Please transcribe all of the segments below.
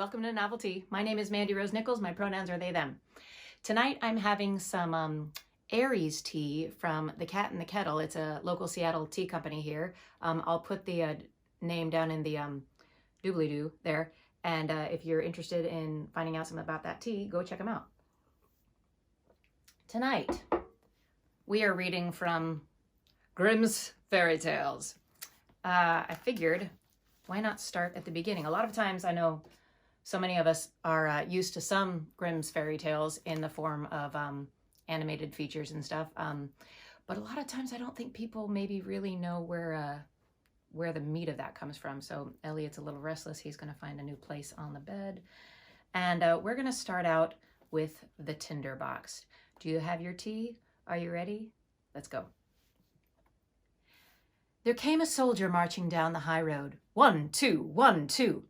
welcome to Novelty. My name is Mandy Rose Nichols. My pronouns are they, them. Tonight I'm having some Aries tea from the Cat and Kettle. It's a local Seattle tea company here. I'll put the name down in the doobly-doo there. And if you're interested in finding out something about that tea, go check them out. Tonight we are reading from Grimm's Fairy Tales. I figured, why not start at the beginning? A lot of times I know so many of us are used to some Grimm's fairy tales in the form of animated features and stuff. But a lot of times I don't think people maybe really know where the meat of that comes from. So Elliot's a little restless. He's going to find a new place on the bed. And we're going to start out with the Tinder Box. Do you have your tea? Are you ready? Let's go. There came a soldier marching down the high road. 1, 2, 1, 2.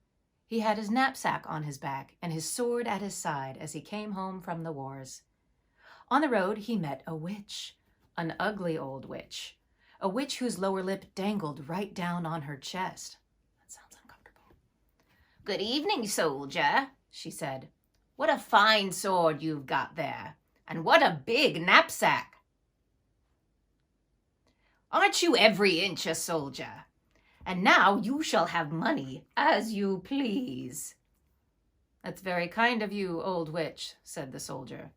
He had his knapsack on his back and his sword at his side as he came home from the wars. On the road he met a witch, an ugly old witch, a witch whose lower lip dangled right down on her chest. That sounds uncomfortable. "Good evening, soldier," she said. "What a fine sword you've got there, and what a big knapsack. Aren't you every inch a soldier? And now you shall have money as you please." "That's very kind of you, old witch," said the soldier.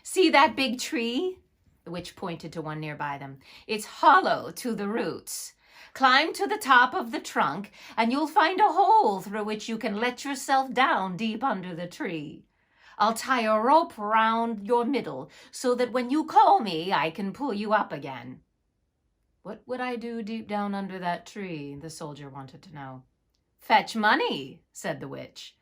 "See that big tree?" The witch pointed to one nearby them. "It's hollow to the roots. Climb to the top of the trunk, and you'll find a hole through which you can let yourself down deep under the tree. I'll tie a rope round your middle so that when you call me, I can pull you up again." "What would I do deep down under that tree?" the soldier wanted to know. "Fetch money," said the witch.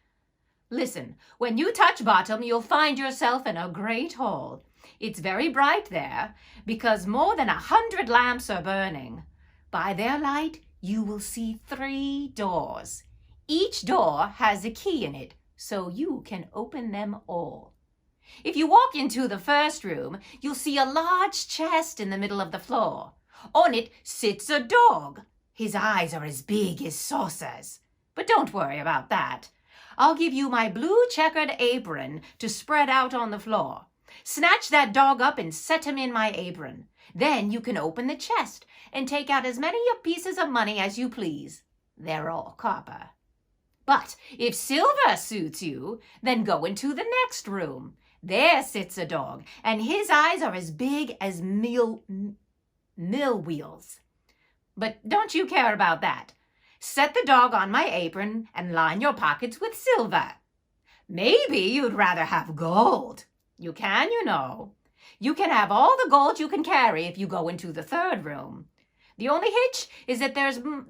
"Listen, when you touch bottom, you'll find yourself in a great hall. It's very bright there because more than 100 lamps are burning. By their light, you will see 3 doors. Each door has a key in it, so you can open them all. If you walk into the first room, you'll see a large chest in the middle of the floor. On it sits a dog. His eyes are as big as saucers. But don't worry about that. I'll give you my blue checkered apron to spread out on the floor. Snatch that dog up and set him in my apron. Then you can open the chest and take out as many pieces of money as you please. They're all copper. But if silver suits you, then go into the next room. There sits a dog, and his eyes are as big as mill wheels. But don't you care about that. Set the dog on my apron and line your pockets with silver. Maybe you'd rather have gold. You can, you know. You can have all the gold you can carry if you go into the third room. The only hitch is that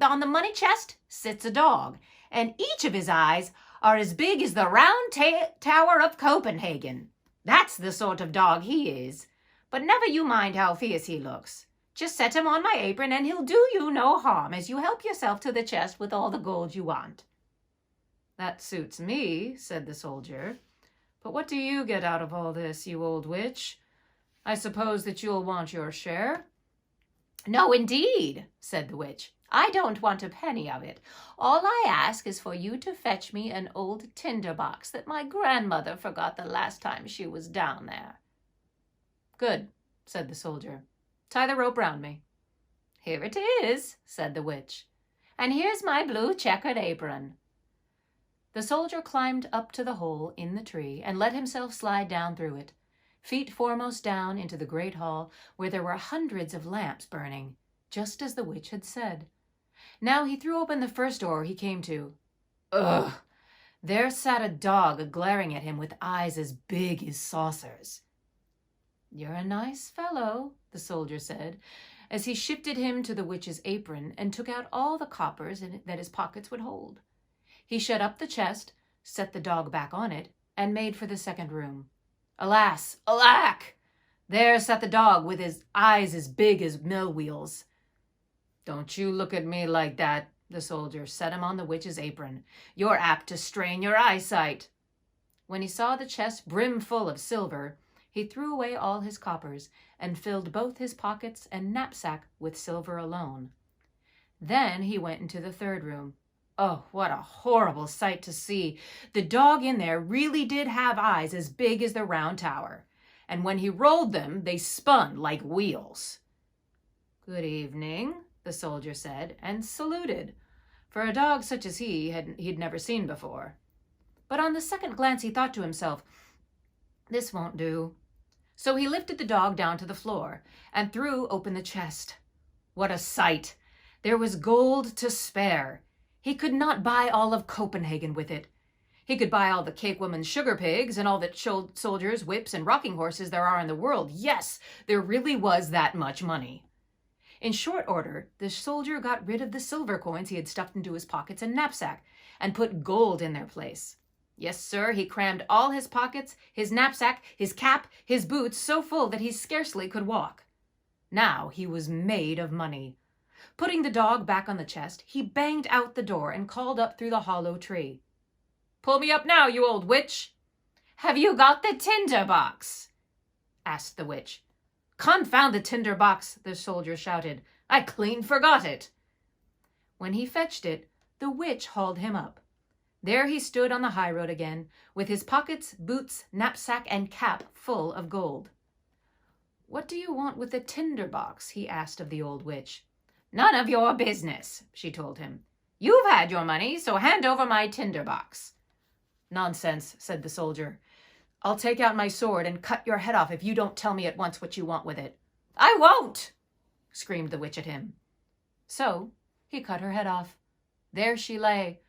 on the money chest sits a dog, and each of his eyes are as big as the round tower of Copenhagen. That's the sort of dog he is. But never you mind how fierce he looks. Just set him on my apron and he'll do you no harm as you help yourself to the chest with all the gold you want." "That suits me," said the soldier. "But what do you get out of all this, you old witch? I suppose that you'll want your share?" "No, indeed," said the witch. "I don't want a penny of it. All I ask is for you to fetch me an old tinder box that my grandmother forgot the last time she was down there." "Good," said the soldier. "Tie the rope round me." "Here it is," said the witch. "And here's my blue checkered apron." The soldier climbed up to the hole in the tree and let himself slide down through it, feet foremost down into the great hall where there were hundreds of lamps burning, just as the witch had said. Now he threw open the first door he came to. Ugh! There sat a dog glaring at him with eyes as big as saucers. "You're a nice fellow," the soldier said, as he shifted him to the witch's apron and took out all the coppers that his pockets would hold. He shut up the chest, set the dog back on it, and made for the second room. Alas, alack! There sat the dog with his eyes as big as mill wheels. "Don't you look at me like that," the soldier set him on the witch's apron. "You're apt to strain your eyesight." When he saw the chest brimful of silver, he threw away all his coppers and filled both his pockets and knapsack with silver alone. Then he went into the third room. Oh, what a horrible sight to see. The dog in there really did have eyes as big as the round tower, and when he rolled them, they spun like wheels. "Good evening," the soldier said, and saluted, for a dog such as he'd never seen before. But on the second glance he thought to himself, "This won't do." So he lifted the dog down to the floor and threw open the chest. What a sight! There was gold to spare. He could not buy all of Copenhagen with it. He could buy all the cake woman's sugar pigs and all the soldiers, whips, and rocking horses there are in the world. Yes, there really was that much money. In short order, the soldier got rid of the silver coins he had stuffed into his pockets and knapsack and put gold in their place. Yes, sir, he crammed all his pockets, his knapsack, his cap, his boots so full that he scarcely could walk. Now he was made of money. Putting the dog back on the chest, he banged out the door and called up through the hollow tree. "Pull me up now, you old witch." "Have you got the tinder box?" asked the witch. "Confound the tinder box," the soldier shouted. "I clean forgot it." When he fetched it, the witch hauled him up. There he stood on the high road again, with his pockets, boots, knapsack, and cap full of gold. "What do you want with the tinder box?" he asked of the old witch. "None of your business," she told him. "You've had your money, so hand over my tinder box." "Nonsense," said the soldier. "I'll take out my sword and cut your head off if you don't tell me at once what you want with it." "I won't!" screamed the witch at him. So he cut her head off. There she lay,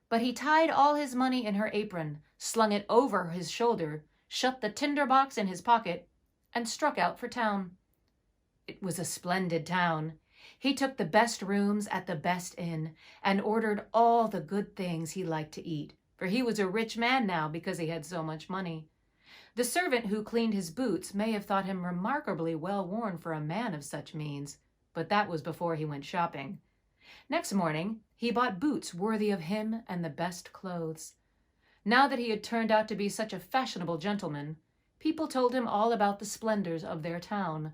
but he tied all his money in her apron, slung it over his shoulder, shut the tinder box in his pocket, and struck out for town. It was a splendid town. He took the best rooms at the best inn and ordered all the good things he liked to eat, for he was a rich man now because he had so much money. The servant who cleaned his boots may have thought him remarkably well worn for a man of such means, but that was before he went shopping. Next morning, he bought boots worthy of him and the best clothes. Now that he had turned out to be such a fashionable gentleman, people told him all about the splendors of their town,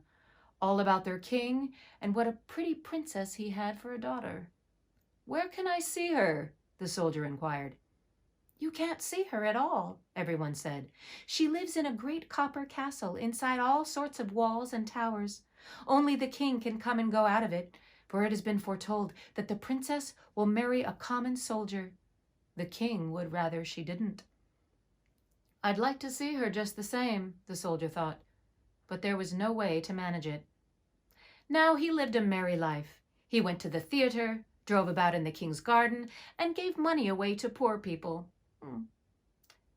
all about their king, and what a pretty princess he had for a daughter. "Where can I see her?" the soldier inquired. "You can't see her at all," everyone said. "She lives in a great copper castle inside all sorts of walls and towers. Only the king can come and go out of it, for it has been foretold that the princess will marry a common soldier. The king would rather she didn't." "I'd like to see her just the same," the soldier thought, but there was no way to manage it. Now he lived a merry life. He went to the theater, drove about in the king's garden, and gave money away to poor people.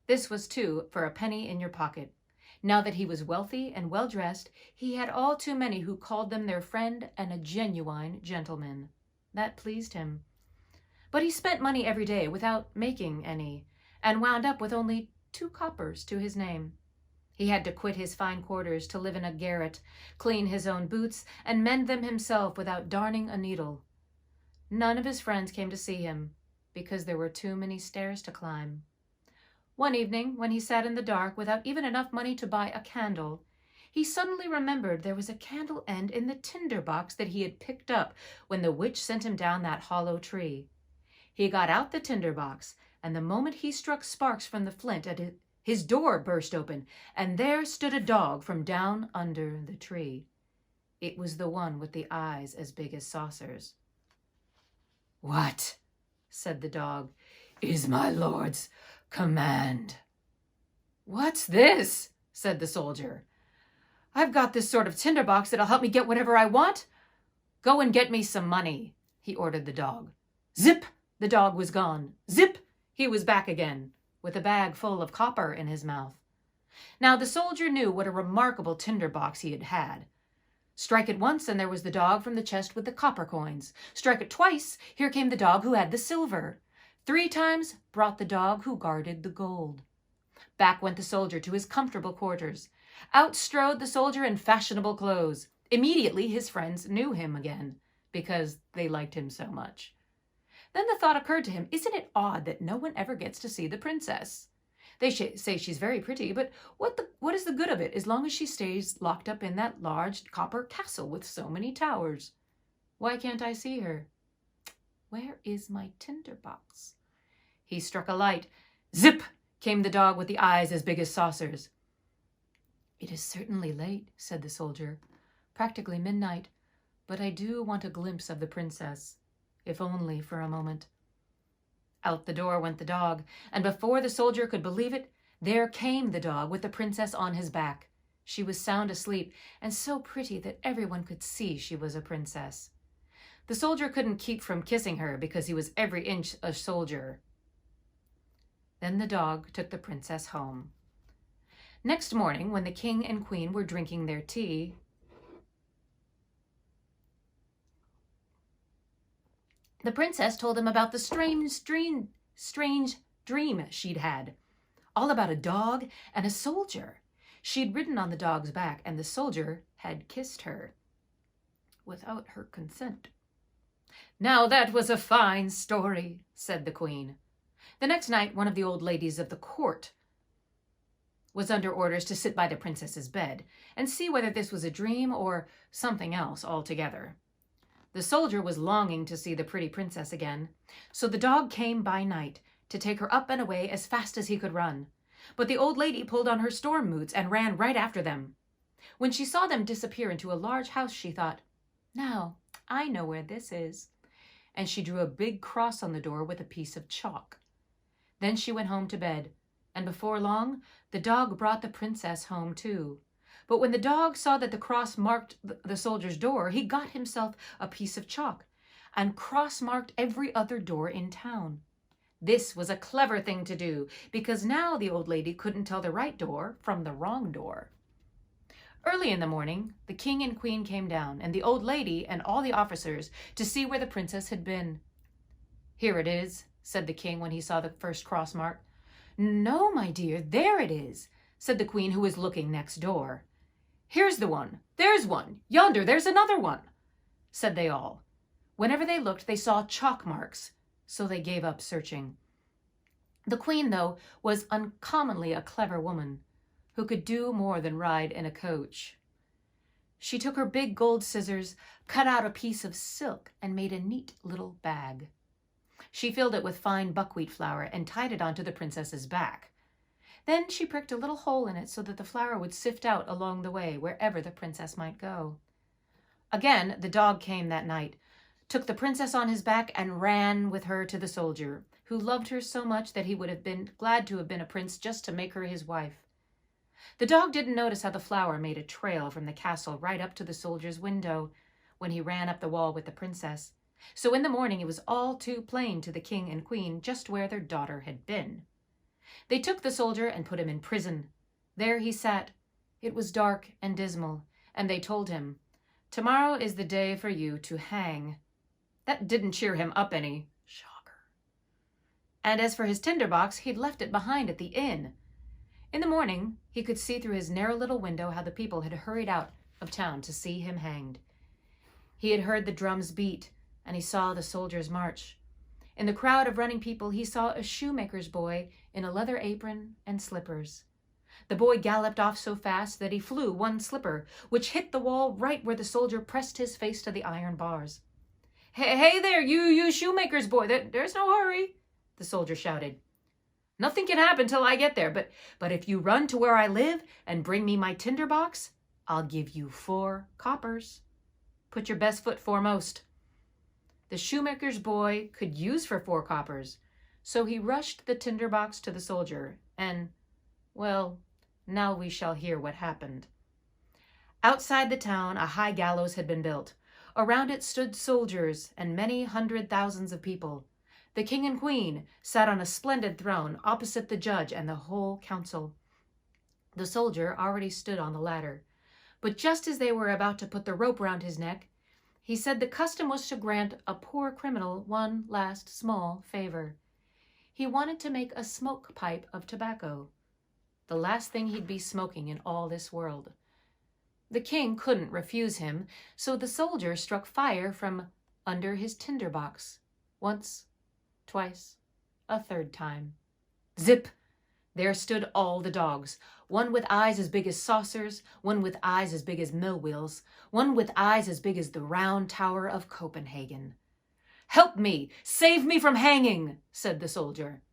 This was too for a penny in your pocket. Now that he was wealthy and well-dressed, he had all too many who called them their friend and a genuine gentleman. That pleased him. But he spent money every day without making any, and wound up with only 2 coppers to his name. He had to quit his fine quarters to live in a garret, clean his own boots, and mend them himself without darning a needle. None of his friends came to see him, because there were too many stairs to climb. One evening, when he sat in the dark without even enough money to buy a candle, he suddenly remembered there was a candle end in the tinder box that he had picked up when the witch sent him down that hollow tree. He got out the tinder box, and the moment he struck sparks from the flint at it, his door burst open, and there stood a dog from down under the tree. It was the one with the eyes as big as saucers. "What," said the dog, "is my lord's command?" "What's this?" said the soldier. "I've got this sort of tinder box that'll help me get whatever I want." "Go and get me some money," he ordered the dog. Zip! The dog was gone. Zip! He was back again, with a bag full of copper in his mouth. Now the soldier knew what a remarkable tinder box he had had. Strike it once, and there was the dog from the chest with the copper coins. Strike it twice, here came the dog who had the silver. 3 times brought the dog who guarded the gold. Back went the soldier to his comfortable quarters. Out strode the soldier in fashionable clothes. Immediately his friends knew him again, because they liked him so much. Then the thought occurred to him, isn't it odd that no one ever gets to see the princess? They say she's very pretty, but what is the good of it as long as she stays locked up in that large copper castle with so many towers? Why can't I see her? Where is my tinder box? He struck a light. Zip! Came the dog with the eyes as big as saucers. It is certainly late, said the soldier. Practically midnight, but I do want a glimpse of the princess, if only for a moment. Out the door went the dog, and before the soldier could believe it, there came the dog with the princess on his back. She was sound asleep, and so pretty that everyone could see she was a princess. The soldier couldn't keep from kissing her because he was every inch a soldier. Then the dog took the princess home. Next morning, when the king and queen were drinking their tea, the princess told him about the strange dream she'd had, all about a dog and a soldier. She'd ridden on the dog's back, and the soldier had kissed her without her consent. Now that was a fine story, said the queen. The next night, one of the old ladies of the court was under orders to sit by the princess's bed and see whether this was a dream or something else altogether. The soldier was longing to see the pretty princess again, so the dog came by night to take her up and away as fast as he could run. But the old lady pulled on her storm boots and ran right after them. When she saw them disappear into a large house, she thought, "Now, I know where this is." And she drew a big cross on the door with a piece of chalk. Then she went home to bed, and before long, the dog brought the princess home too. But when the dog saw that the cross marked the soldier's door, he got himself a piece of chalk and cross-marked every other door in town. This was a clever thing to do, because now the old lady couldn't tell the right door from the wrong door. Early in the morning, the king and queen came down, and the old lady and all the officers, to see where the princess had been. "Here it is," said the king when he saw the first cross mark. "No, my dear, there it is," said the queen, who was looking next door. "Here's the one. There's one. Yonder, there's another one," said they all. Whenever they looked, they saw chalk marks, so they gave up searching. The queen, though, was uncommonly a clever woman, who could do more than ride in a coach. She took her big gold scissors, cut out a piece of silk, and made a neat little bag. She filled it with fine buckwheat flour and tied it onto the princess's back. Then she pricked a little hole in it so that the flour would sift out along the way wherever the princess might go. Again, the dog came that night, took the princess on his back, and ran with her to the soldier, who loved her so much that he would have been glad to have been a prince just to make her his wife. The dog didn't notice how the flour made a trail from the castle right up to the soldier's window when he ran up the wall with the princess. So in the morning it was all too plain to the king and queen just where their daughter had been. They took the soldier and put him in prison. There he sat. It was dark and dismal, and they told him, "Tomorrow is the day for you to hang." That didn't cheer him up any. Shocker. And as for his tinder box, he'd left it behind at the inn. In the morning, he could see through his narrow little window how the people had hurried out of town to see him hanged. He had heard the drums beat, and he saw the soldiers march. In the crowd of running people, he saw a shoemaker's boy in a leather apron and slippers. The boy galloped off so fast that he flew one slipper, which hit the wall right where the soldier pressed his face to the iron bars. Hey there, you shoemaker's boy, there's no hurry," the soldier shouted. "Nothing can happen till I get there, but if you run to where I live and bring me my tinder box, I'll give you 4 coppers. Put your best foot foremost." The shoemaker's boy could use for 4 coppers, so he rushed the tinder box to the soldier, and, well, now we shall hear what happened. Outside the town, a high gallows had been built. Around it stood soldiers and many hundred thousands of people. The king and queen sat on a splendid throne opposite the judge and the whole council. The soldier already stood on the ladder, but just as they were about to put the rope round his neck, he said the custom was to grant a poor criminal one last small favor. He wanted to make a smoke pipe of tobacco, the last thing he'd be smoking in all this world. The king couldn't refuse him, so the soldier struck fire from under his tinder box. Once, twice, a third time. Zip! There stood all the dogs, one with eyes as big as saucers, one with eyes as big as mill wheels, one with eyes as big as the round tower of Copenhagen. "Help me! Save me from hanging!" said the soldier.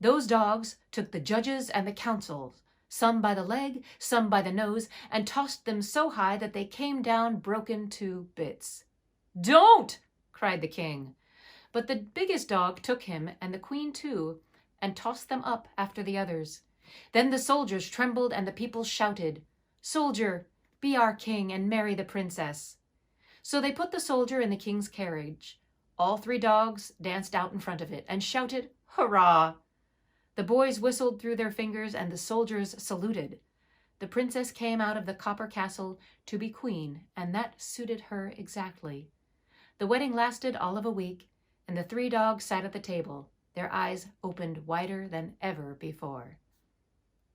Those dogs took the judges and the councils, some by the leg, some by the nose, and tossed them so high that they came down broken to bits. "Don't!" cried the king. But the biggest dog took him and the queen too, and tossed them up after the others. Then the soldiers trembled and the people shouted, "Soldier, be our king and marry the princess." So they put the soldier in the king's carriage. All 3 dogs danced out in front of it and shouted, "Hurrah!" The boys whistled through their fingers and the soldiers saluted. The princess came out of the copper castle to be queen, and that suited her exactly. The wedding lasted all of a week, and the 3 dogs sat at the table, their eyes opened wider than ever before.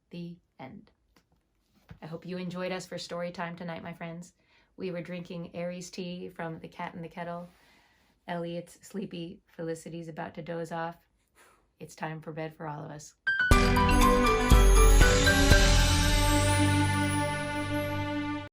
The end. I hope you enjoyed us for story time tonight, my friends. We were drinking Aries tea from the Cat and the Kettle. Elliot's sleepy. Felicity's about to doze off. It's time for bed for all of us.